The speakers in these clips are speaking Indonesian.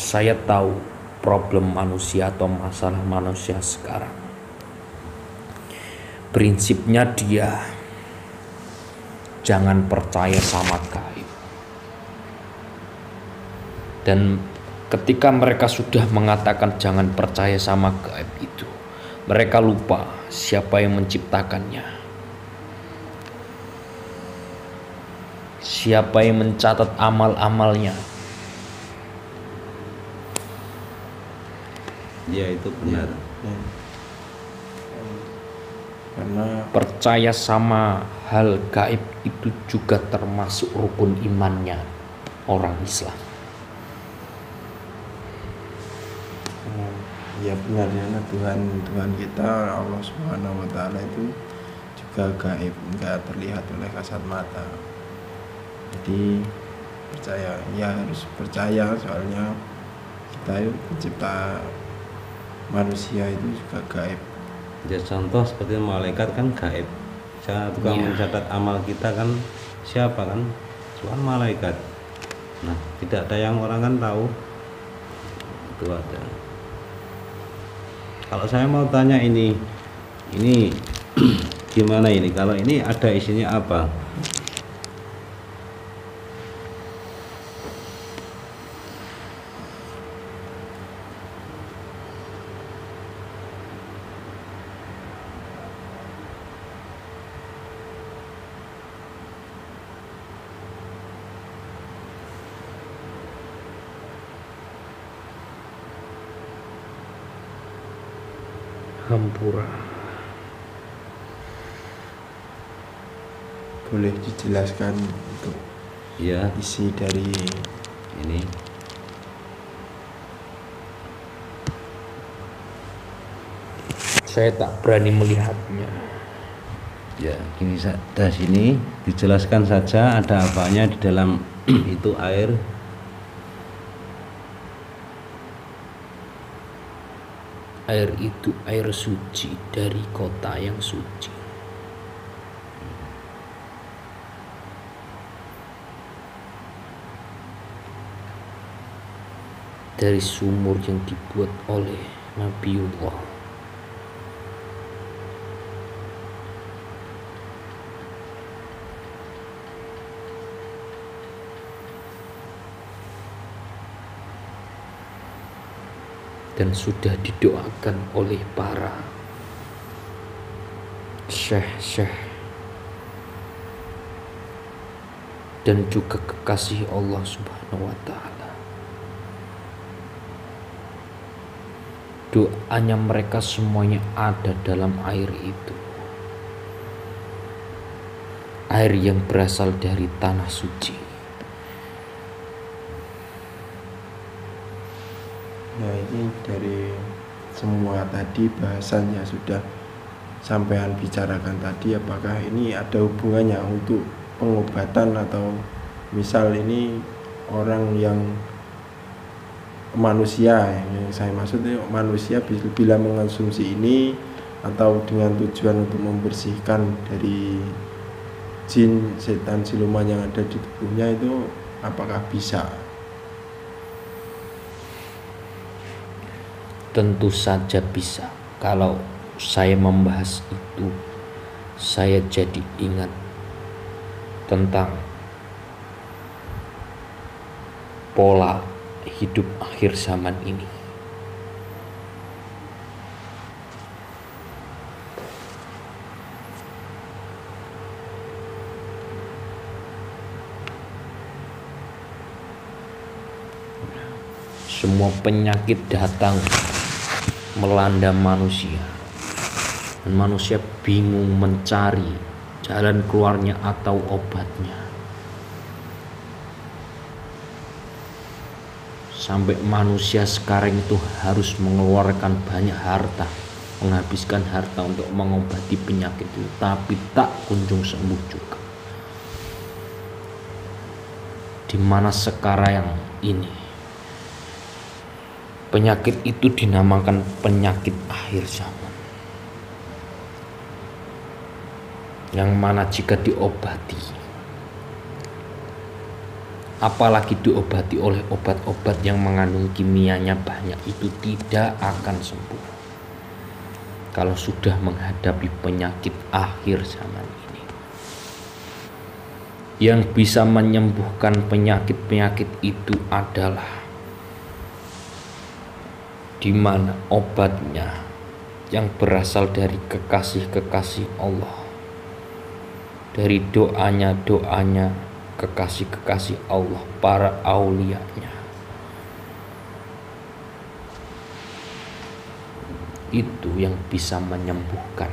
Saya tahu problem manusia atau masalah manusia sekarang. Prinsipnya dia jangan percaya sama gaib. Dan ketika mereka sudah mengatakan jangan percaya sama gaib itu, mereka lupa siapa yang menciptakannya, siapa yang mencatat amal-amalnya. Ya, itu benar. Karena Percaya sama hal gaib itu juga termasuk rukun imannya orang Islam. ya benar ya, Tuhan kita Allah Subhanahu wa taala itu juga gaib, enggak terlihat oleh kasat mata. Jadi harus percaya, soalnya kita itu pencipta manusia itu juga gaib. Ya, contoh seperti malaikat kan gaib. Tukang mencatat amal kita kan siapa kan? Cuma malaikat. Nah, tidak ada yang orang kan tahu. Itu ada. Kalau saya mau tanya ini gimana ini? Kalau ini ada isinya apa? Hampura. Boleh dijelaskan untuk Ya, isi dari ini. Saya tak berani melihatnya. Ya, gini saja, sini dijelaskan saja ada apanya di dalam itu air. Air itu air suci dari kota yang suci. Dari sumur yang dibuat oleh Nabiullah. Dan sudah didoakan oleh para syekh-syekh dan juga kekasih Allah Subhanahu wa taala. Doanya mereka semuanya ada dalam air itu. Air yang berasal dari tanah suci. Nah, ini dari semua tadi bahasannya sudah sampean bicarakan tadi, apakah ini ada hubungannya untuk pengobatan, atau misal ini orang yang manusia, yang saya maksud itu manusia bila mengonsumsi ini atau dengan tujuan untuk membersihkan dari jin, setan, siluman yang ada di tubuhnya, itu apakah bisa? Tentu saja bisa. Kalau saya membahas itu, saya jadi ingat tentang pola hidup akhir zaman ini. Semua penyakit datang melanda manusia, dan manusia bingung mencari jalan keluarnya atau obatnya, sampai manusia sekarang itu harus mengeluarkan banyak harta, menghabiskan harta untuk mengobati penyakit itu, tapi tak kunjung sembuh juga. Di mana sekarang ini penyakit itu dinamakan penyakit akhir zaman, yang mana jika diobati apalagi diobati oleh obat-obat yang mengandung kimianya banyak, itu tidak akan sembuh kalau sudah menghadapi penyakit akhir zaman ini. Yang bisa menyembuhkan penyakit-penyakit itu adalah di mana obatnya yang berasal dari kekasih-kekasih Allah, dari doanya kekasih-kekasih Allah, para aulianya. Itu yang bisa menyembuhkan.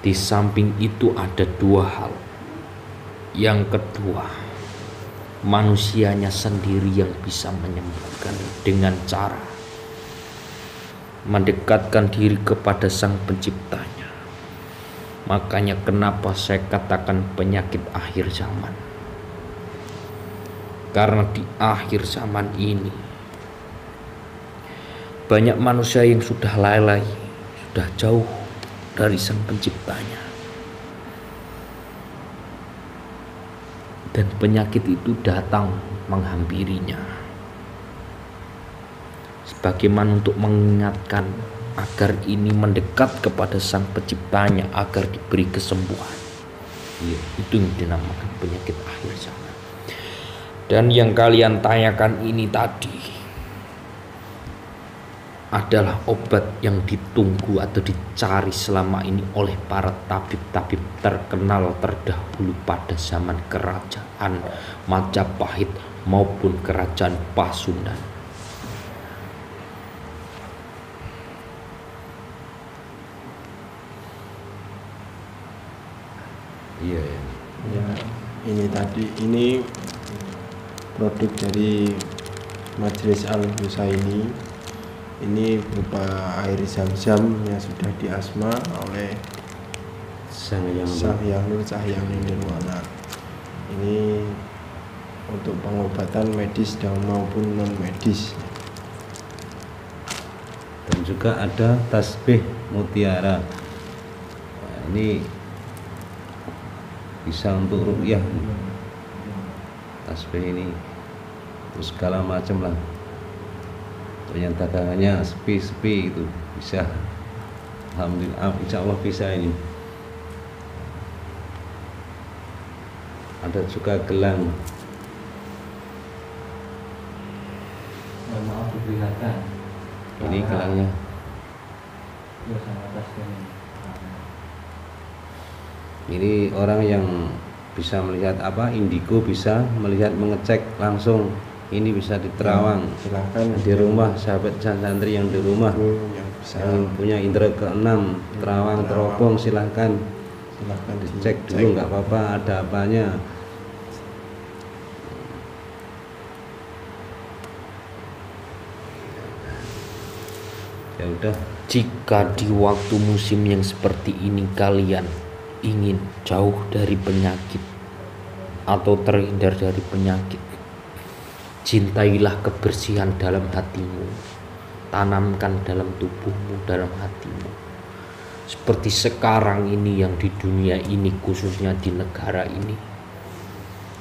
Di samping itu ada dua hal. Yang kedua, manusianya sendiri yang bisa menyembuhkan dengan cara mendekatkan diri kepada Sang Penciptanya. Makanya kenapa saya katakan penyakit akhir zaman. Karena di akhir zaman ini banyak manusia yang sudah lalai, sudah jauh dari Sang Penciptanya. Dan penyakit itu datang menghampirinya, sebagaimana untuk mengingatkan agar ini mendekat kepada Sang Penciptanya agar diberi kesembuhan. Itu yang dinamakan penyakit akhir zaman. Dan yang kalian tanyakan ini tadi adalah obat yang ditunggu atau dicari selama ini oleh para tabib-tabib terkenal terdahulu pada zaman kerajaan Majapahit maupun kerajaan Pasundan. Iya ya. Ya, ini produk dari Majelis Al-Husaini. Ini berupa air zam-zam yang sudah diasma oleh Sang Hyang Nur Cahyani Nirwana. Ini untuk pengobatan medis dan maupun non medis. Dan juga ada tasbih mutiara. Nah, ini bisa untuk ruqyah. Tasbih ini terus segala macam lah. Yang dagangannya sepi itu bisa, alhamdulillah, insya Allah bisa ini. Ada juga gelang. Maaf diperlihatkan. Ini gelangnya. Ini orang yang bisa melihat indigo, bisa melihat, mengecek langsung. Ini bisa di Terawang. Silakan di rumah sahabat santri yang di rumah yang punya indera keenam, Terawang, Teropong, silahkan dicek dulu, nggak apa-apa, ada apanya. Ya udah. Jika di waktu musim yang seperti ini kalian ingin jauh dari penyakit atau terhindar dari penyakit, cintailah kebersihan dalam hatimu, tanamkan dalam tubuhmu, dalam hatimu. Seperti sekarang ini yang di dunia ini, khususnya di negara ini,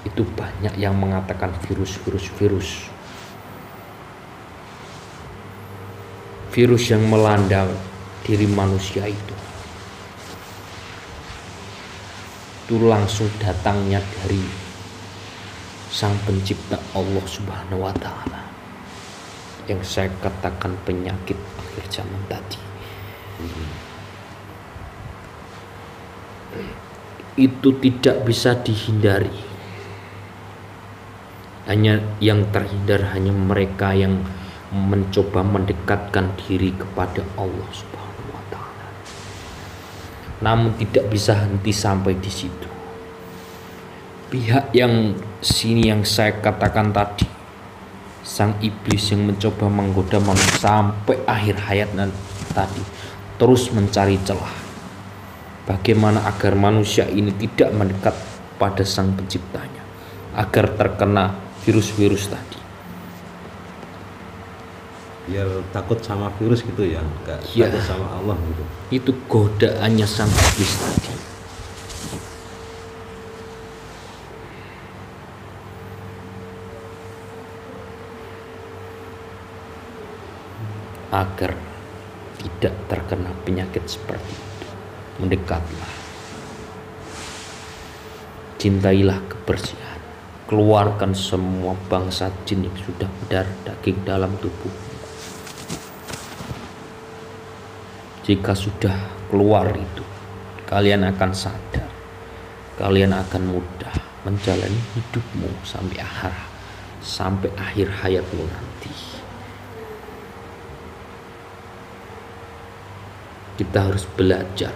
itu banyak yang mengatakan virus yang melanda diri manusia itu langsung datangnya dari Sang Pencipta Allah Subhanahu wa Ta'ala, yang saya katakan penyakit akhir zaman tadi. Itu tidak bisa dihindari. Hanya yang terhindar hanya mereka yang mencoba mendekatkan diri kepada Allah Subhanahu wa Ta'ala. Namun tidak bisa henti sampai di situ. Pihak yang sini yang saya katakan tadi, sang iblis yang mencoba menggoda manusia sampai akhir hayat tadi, terus mencari celah bagaimana agar manusia ini tidak mendekat pada Sang Penciptanya, agar terkena virus-virus tadi. Biar takut sama virus gitu ya, enggak takut sama Allah gitu. Itu godaannya sang iblis tadi. agar tidak terkena penyakit seperti itu. Mendekatlah, cintailah kebersihan, keluarkan semua bangsa jin yang sudah berdarah daging dalam tubuh. Jika sudah keluar itu, kalian akan sadar, kalian akan mudah menjalani hidupmu sampai akhir hayatmu nanti. Kita harus belajar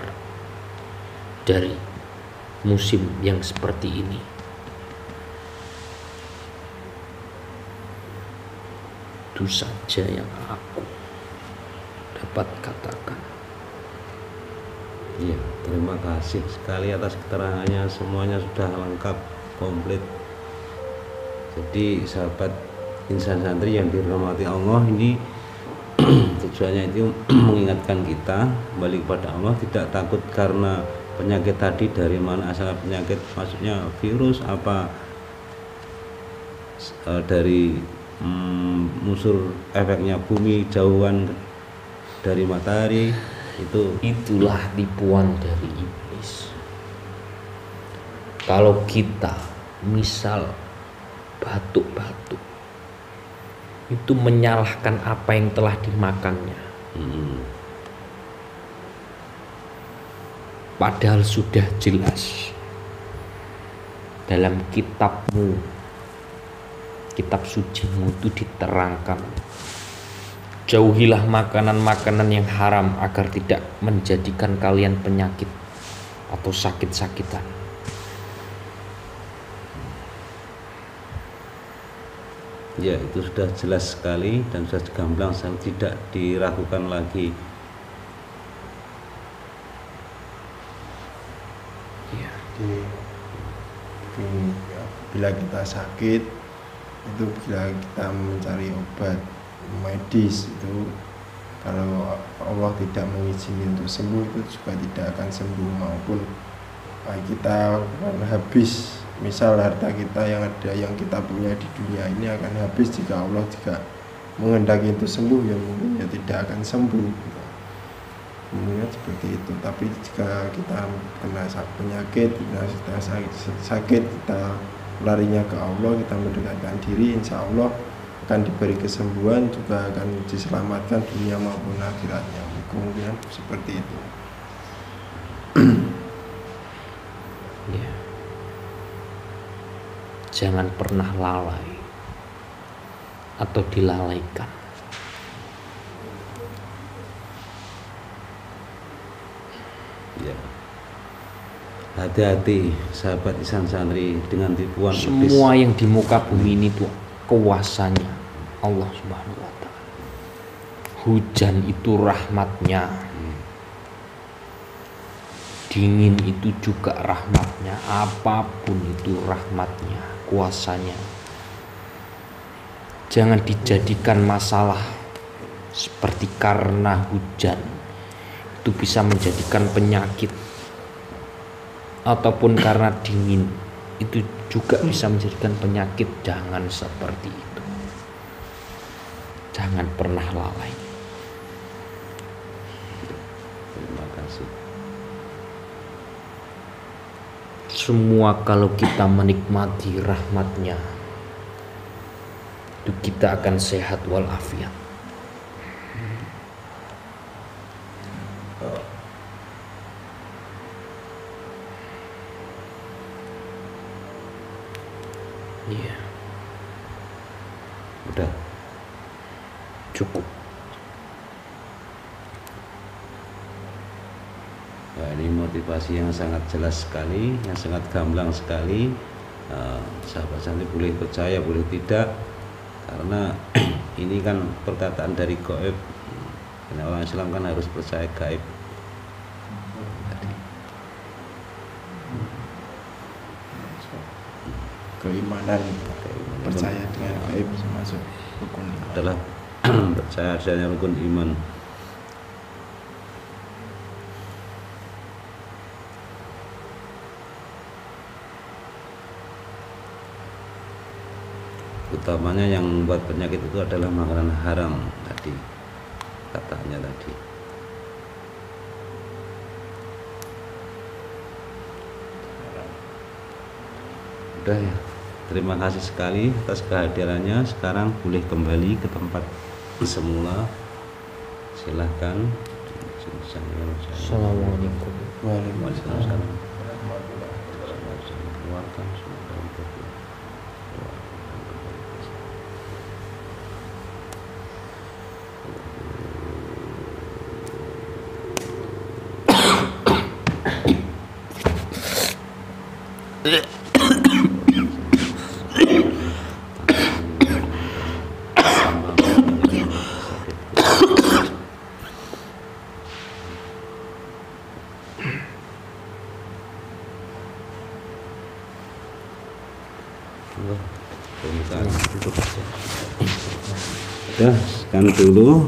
dari musim yang seperti ini. Itu saja yang aku dapat katakan. Iya, terima kasih sekali atas keterangannya, semuanya sudah lengkap, komplit. Jadi sahabat insan santri yang dirahmati Allah, ini tujuannya itu mengingatkan kita kembali kepada Allah, tidak takut karena penyakit tadi, dari mana asal penyakit, maksudnya virus apa, dari unsur efeknya bumi, jauhan dari matahari. Itulah tipuan dari iblis. Kalau kita misal batuk-batuk, itu menyalahkan apa yang telah dimakannya. Padahal sudah jelas dalam kitabmu, kitab sucimu itu diterangkan, jauhilah makanan-makanan yang haram agar tidak menjadikan kalian penyakit atau sakit-sakitan. Ya, itu sudah jelas sekali dan sudah gamblang, tidak diragukan lagi. Ya. Bila kita sakit, itu bila kita mencari obat medis, itu kalau Allah tidak mengizinkan untuk sembuh, itu juga tidak akan sembuh. Maupun kita akan habis, misal harta kita yang ada, yang kita punya di dunia ini akan habis, jika Allah tidak menghendaki itu sembuh, ya mungkin ya tidak akan sembuh gitu. Mungkin seperti itu. Tapi jika kita kena penyakit, kita sakit, kita larinya ke Allah, kita mendekatkan diri, insya Allah akan diberi kesembuhan, juga akan diselamatkan dunia maupun akhiratnya. Kemungkinan seperti itu. Ya. Jangan pernah lalai atau dilalaikan. Ya. Hati-hati sahabat insan santri dengan tipuan Semua yang di muka bumi ini tuh kuasanya Allah Subhanahu wa ta'ala. Hujan itu rahmatnya, dingin itu juga rahmatnya, apapun itu rahmatnya, kuasanya. Jangan dijadikan masalah seperti karena hujan itu bisa menjadikan penyakit, ataupun karena dingin itu juga bisa menjadikan penyakit. Jangan seperti itu. Jangan pernah lalai. Terima kasih. Semua kalau kita menikmati rahmatnya, itu kita akan sehat walafiat. Iya. Udah Cukup. Nah, ini motivasi yang sangat jelas sekali, yang sangat gamblang sekali. Sahabat santri boleh percaya, boleh tidak, karena ini kan perkataan dari gaib. Karena orang Islam kan harus percaya gaib. Keimanan, percaya dengan gaib termasuk rukun Adalah percaya adanya rukun iman. Utamanya yang membuat penyakit itu adalah makanan haram tadi. katanya tadi. Udah ya. Terima kasih sekali atas kehadirannya. Sekarang boleh kembali ke tempat semula. Silahkan. Assalamualaikum. Waalaikumsalam. Ya, sekian dulu.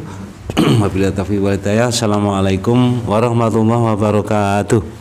Wabillahi taufiq wal hidayah. Assalamualaikum warahmatullahi wabarakatuh.